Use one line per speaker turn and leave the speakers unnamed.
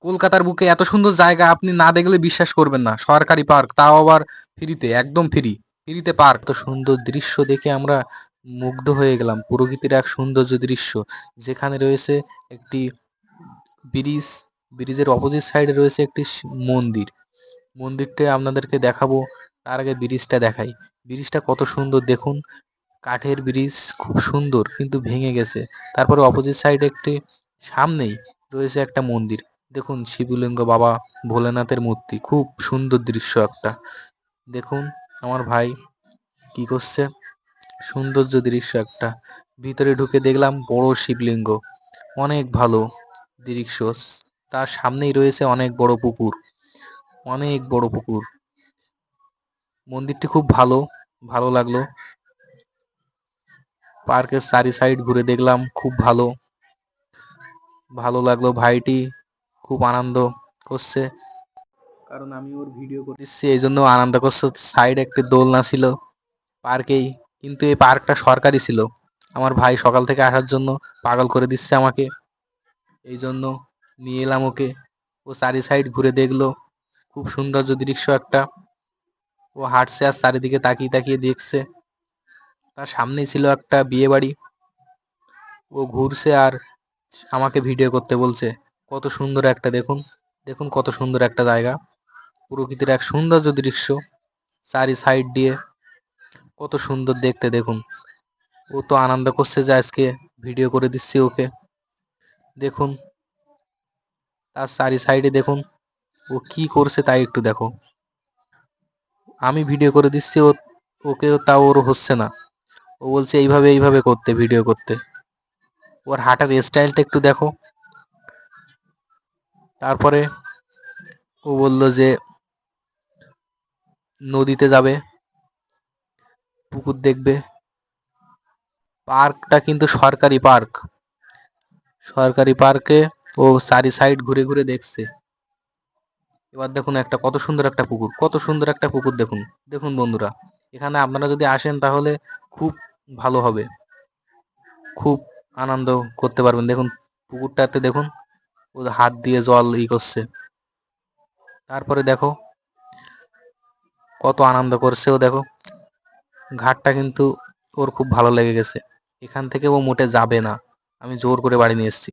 কলকাতার বুকে এত সুন্দর জায়গা আপনি না দেখলে বিশ্বাস করবেন না। সরকারি পার্ক, তাও আবার ফ্রিতে, একদম ফ্রি। ফ্রিতে পার্ক। তো সুন্দর দৃশ্য দেখে আমরা মুগ্ধ হয়ে গেলাম। প্রকৃতির এক সৌন্দর্য দৃশ্য, যেখানে রয়েছে একটি ব্রিজ। ব্রিজের অপোজিট সাইডে রয়েছে একটি মন্দির। মন্দিরটা আপনাদেরকে দেখাবো, তার আগে ব্রিজটা দেখাই। ব্রিজটা কত সুন্দর দেখুন। কাঠের ব্রিজ, খুব সুন্দর, কিন্তু ভেঙে গেছে। তারপরে অপোজিট সাইডে একটি সামনেই রয়েছে একটা মন্দির। দেখুন শিবলিঙ্গ, বাবা ভোলেনাথের মূর্তি, খুব সুন্দর দৃশ্য একটা। দেখুন আমার ভাই কি করছে, সৌন্দর্য দৃশ্য একটা। ভিতরে ঢুকে দেখলাম বড় শিবলিঙ্গ, অনেক ভালো দৃশ্য। তার সামনেই রয়েছে অনেক বড় পুকুর, অনেক বড় পুকুর। মন্দিরটি খুব ভালো, ভালো লাগলো। পার্কের চারি সাইড ঘুরে দেখলাম, খুব ভালো, ভালো লাগলো। ভাইটি খুব আনন্দ করছে, কারণ আমি ওর ভিডিও করতেছি, এই জন্য আনন্দ করছে। সাইড একটি দোলনা ছিল পার্কেই, কিন্তু এই পার্কটা সরকারি ছিল। আমার ভাই সকাল থেকে আসার জন্য পাগল করে দিচ্ছে আমাকে, এই জন্য নিয়ে এলাম ওকে। ও চারি সাইড ঘুরে দেখলো, খুব সৌন্দর্য দৃশ্য একটা। ও হাঁটছে আর চারিদিকে তাকিয়ে তাকিয়ে দেখছে। তার সামনেই ছিল একটা বিয়ে বাড়ি। ও ঘুরছে আর আমাকে ভিডিও করতে বলছে। কত সুন্দর একটা, দেখুন, দেখুন কত সুন্দর একটা জায়গা। প্রকৃতির এক সৌন্দর্য দৃশ্য, চারি সাইড দিয়ে কত সুন্দর দেখতে, দেখুন। ও তো আনন্দ করছে যে আজকে ভিডিও করে দিচ্ছি ওকে। দেখুন তার চারি সাইডে দেখুন ও কি করছে, তাই একটু দেখো। আমি ভিডিও করে দিচ্ছি, ও ওকে, তাও ওর হচ্ছে না। ও বলছে এইভাবে এইভাবে করতে, ভিডিও করতে। ওর হাঁটার স্টাইলটা একটু দেখো। তারপরে ও বলল যে নদীতে যাবে, পুকুর দেখবে। পার্কটা কিন্তু সরকারি পার্ক। সরকারি পার্কে ও চারি সাইড ঘুরে ঘুরে দেখছে। এবার দেখুন একটা কত সুন্দর একটা পুকুর, কত সুন্দর একটা পুকুর দেখুন। দেখুন বন্ধুরা, এখানে আপনারা যদি আসেন তাহলে খুব ভালো হবে, খুব আনন্দ করতে পারবেন। দেখুন পুকুরটাতে দেখুন, ও হাত দিয়ে জল করছে। তারপরে দেখো কত আনন্দ করছে ও, দেখো। ঘাটটা কিন্তু ওর খুব ভালো লেগে গেছে। এখান থেকে ও মোটে যাবে না, আমি জোর করে বাড়ি নিয়ে এসেছি।